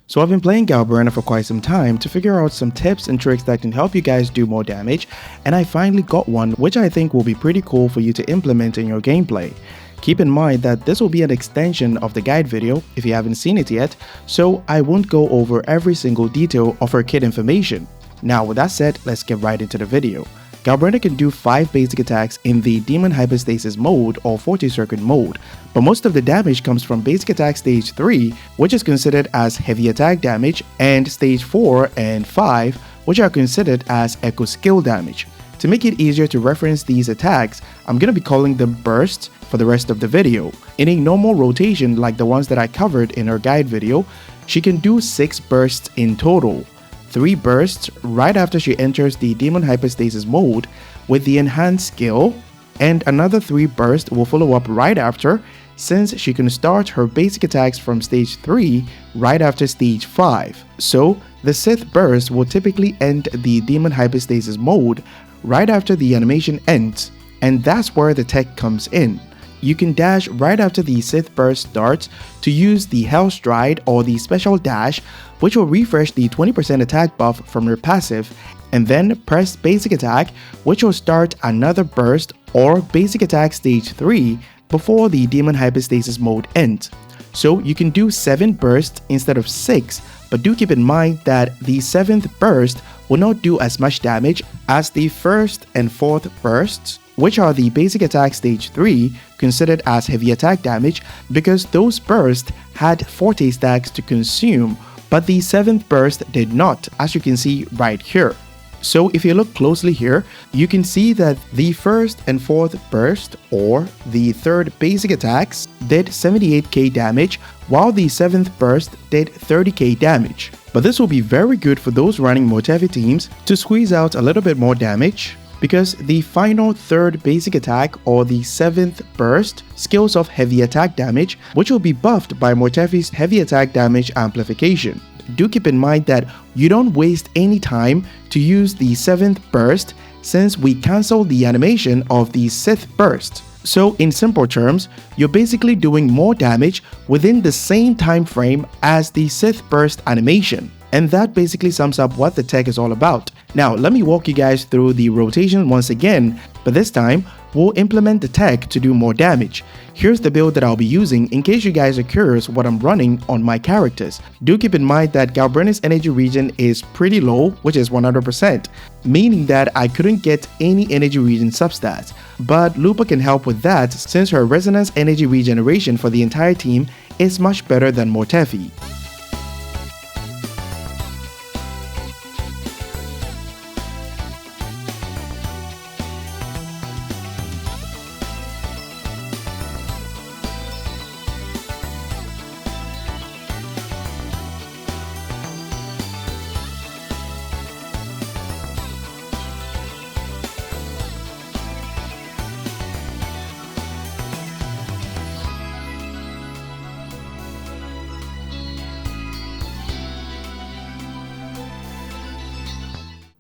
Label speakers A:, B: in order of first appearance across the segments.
A: So I've been playing Galbrena for quite some time to figure out some tips and tricks that can help you guys do more damage, and I finally got one which I think will be pretty cool for you to implement in your gameplay. Keep in mind that this will be an extension of the guide video if you haven't seen it yet, so I won't go over every single detail of her kit information. Now with that said, let's get right into the video. Galbrena can do 5 basic attacks in the Demon Hypostasis mode or 40 circuit mode, but most of the damage comes from basic attack stage 3, which is considered as heavy attack damage, and stage 4 and 5, which are considered as echo skill damage. To make it easier to reference these attacks, I'm going to be calling them bursts for the rest of the video. In a normal rotation like the ones that I covered in her guide video, she can do 6 bursts in total. 3 bursts right after she enters the Demon Hypostasis mode with the enhanced skill, and another 3 bursts will follow up right after, since she can start her basic attacks from stage 3 right after stage 5. So the 6th burst will typically end the Demon Hypostasis mode right after the animation ends, and that's where the tech comes in. You can dash right after the 6th burst starts to use the Hell Stride or the special dash, which will refresh the 20% attack buff from your passive, and then press basic attack, which will start another burst or basic attack stage 3 before the Demon Hypostasis mode ends. So you can do 7 bursts instead of 6, but do keep in mind that the 7th burst will not do as much damage as the 1st and 4th bursts, which are the basic attack stage 3 considered as heavy attack damage, because those bursts had 40 stacks to consume, but the 7th burst did not, as you can see right here. So if you look closely here, you can see that the 1st and 4th burst or the 3rd basic attacks did 78k damage, while the 7th burst did 30k damage. But this will be very good for those running Motefi teams to squeeze out a little bit more damage, because the final 3rd basic attack or the 7th burst skills off heavy attack damage, which will be buffed by Motefi's heavy attack damage amplification. Do keep in mind that you don't waste any time to use the 7th burst, since we cancel the animation of the 6th burst. So in simple terms, you're basically doing more damage within the same time frame as the 6th burst animation. And that basically sums up what the tech is all about. Now let me walk you guys through the rotation once again, but this time we'll implement the tech to do more damage. Here's the build that I'll be using in case you guys are curious what I'm running on my characters. Do keep in mind that Galbrena's energy regen is pretty low, which is 100%, meaning that I couldn't get any energy regen substats. But Lupa can help with that, since her resonance energy regeneration for the entire team is much better than Motefi.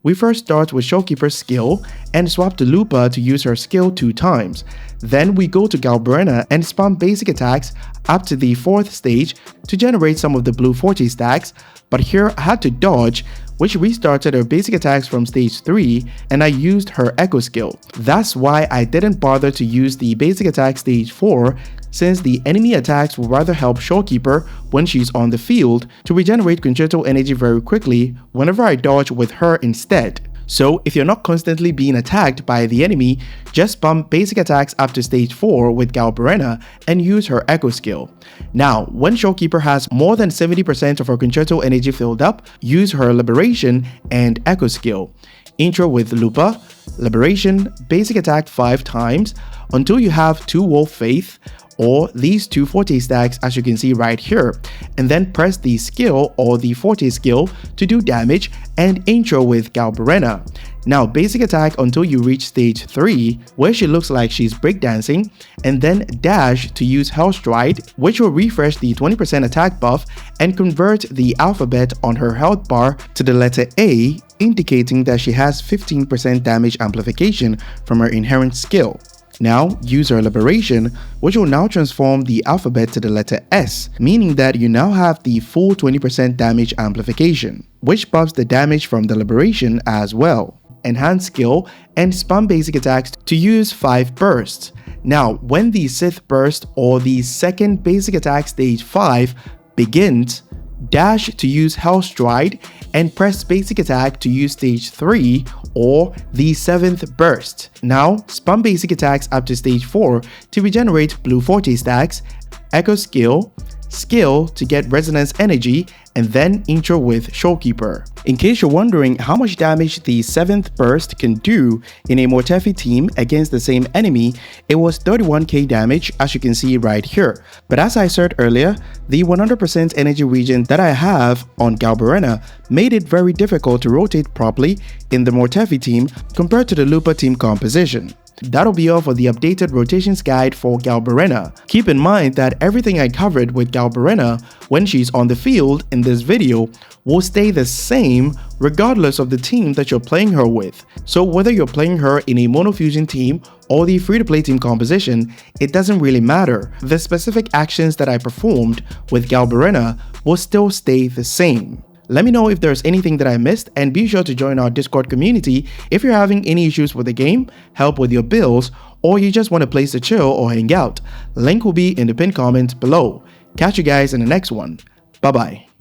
A: We first start with Showkeeper's skill and swap to Lupa to use her skill 2 times. Then we go to Galbrena and spam basic attacks up to the 4th stage to generate some of the blue 40 stacks, but here I had to dodge, which restarted her basic attacks from stage 3, and I used her echo skill. That's why I didn't bother to use the basic attack stage 4, since the enemy attacks will rather help Showkeeper when she's on the field to regenerate concerto energy very quickly whenever I dodge with her instead. So if you're not constantly being attacked by the enemy, just bump basic attacks up to stage 4 with Galbrena and use her echo skill. Now, when Showkeeper has more than 70% of her concerto energy filled up, use her liberation and echo skill. Intro with Lupa, liberation, basic attack 5 times until you have 2 Wolf Faith, or these 2 40 stacks as you can see right here, and then press the skill or the 40 skill to do damage and intro with Galbrena. Now basic attack until you reach stage 3 where she looks like she's breakdancing, and then dash to use Hell Stride, which will refresh the 20% attack buff and convert the alphabet on her health bar to the letter A, indicating that she has 15% damage amplification from her inherent skill. Now use our liberation, which will now transform the alphabet to the letter S, meaning that you now have the full 20% damage amplification, which buffs the damage from the liberation as well. Enhance skill and spam basic attacks to use 5 bursts. Now, when the Sith burst or the second basic attack stage 5 begins, dash to use Hell Stride and press basic attack to use stage 3 or the 7th burst. Now, spam basic attacks up to stage 4 to regenerate blue forte stacks, echo skill to get resonance energy, and then intro with Showkeeper. In case you're wondering how much damage the 7th burst can do in a Mortefi team against the same enemy, it was 31k damage, as you can see right here. But as I said earlier, the 100% energy regen that I have on Galbrena made it very difficult to rotate properly in the Mortefi team compared to the Lupa team composition. That'll be all for the updated rotations guide for Galbrena. Keep in mind that everything I covered with Galbrena when she's on the field in this video will stay the same regardless of the team that you're playing her with. So whether you're playing her in a monofusion team or the free-to-play team composition, it doesn't really matter. The specific actions that I performed with Galbrena will still stay the same. Let me know if there's anything that I missed, and be sure to join our Discord community if you're having any issues with the game, help with your builds, or you just want a place to chill or hang out. Link will be in the pinned comment below. Catch you guys in the next one. Bye bye.